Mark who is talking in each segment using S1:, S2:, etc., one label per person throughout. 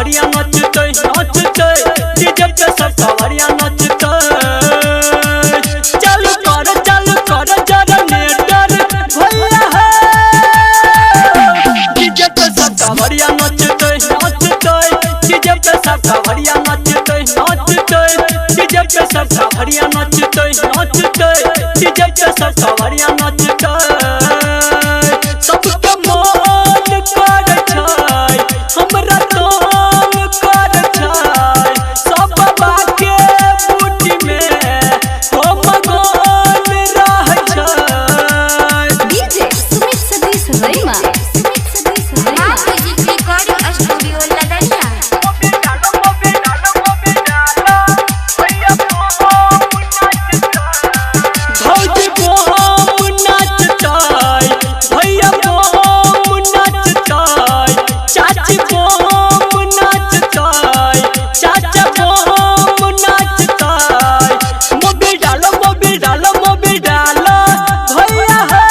S1: कांवरिया नचते नचते DJ पे सब कांवरिया नचते चालू कर जनरेटर भैया है डीजे पे सब कांवरिया नचते नचते डीजे पे सब कांवरिया नचते नचते डीजे पे सब कांवरिया नचते नचते डीजे पे सब कांवरिया नचते सबके मन कर छै हमरा तंग कर छै सब बाबा के बूटी में हो मगन रह छै
S2: डीजे सुमित सतीश रैमा
S3: आप म्यूजिक रिकॉर्डिंग स्टूडियो लदनिया
S1: भौजी बम नाचतै भैया बम नाचतै चाची बम नाचतै चाचा बम नाचतै मोबिल डालो भैया है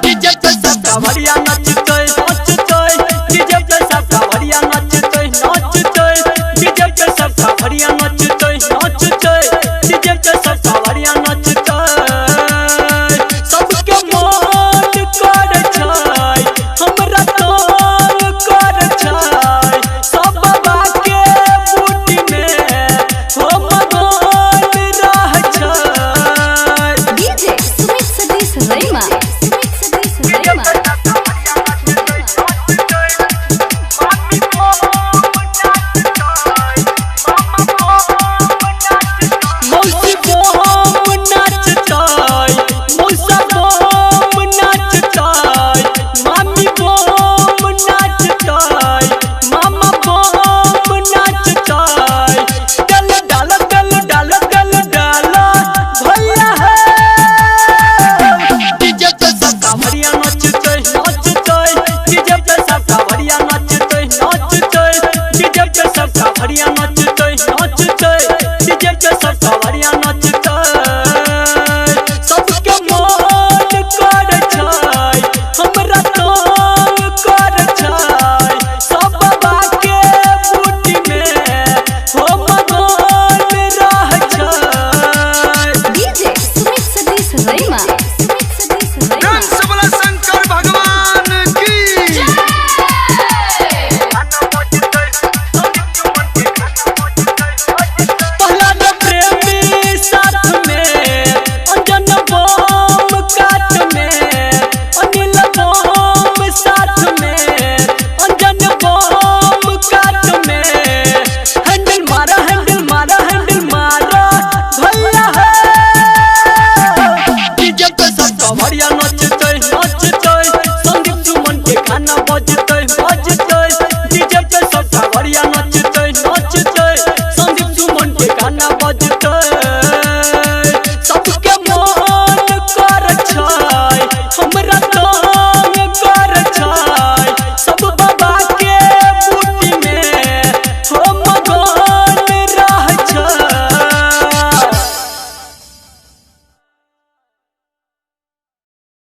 S1: डीजे पे सब कांवरिया नचतै नचतै डीजे पे सब कांवरिया नचतै नचतै डीजे पे सब कांवरिया नचतै नचतै डीजे पे सब कांवरिया नचतै सबके मन कर छै हमरा तंग कर छै सब बाबा के बूटी में हो मगन रह छै
S2: डीजे सुमित सतीश रैमा
S1: मौसी बम नाचतै मौसा बम नाचतै मामी बम नाचतै मामा बम नाचतै डाल भैया है डीजे पे सब कांवरिया नचतै नचतै डीजे पे सब कांवरिया नचतै नचतै डीजे पे सब कांवरिया नचतै नचतै डीजे पे सब कांवरिया नचतै सबके मन कर छै हमरा तंग कर छै सब बाबा के बूटी में हो मगन रह छै
S2: डीजे सुमित सतीश रैमा
S4: सबला शंकर भगवान की
S1: पहला प्रेमी साथ में अंजन बम काट में अनिल बम साथ में अंजन बम काट में हैंडल मारा भैया है डीजे पे सब कांवरिया नचतै नचतै संदीप सुमन के गाना बजतै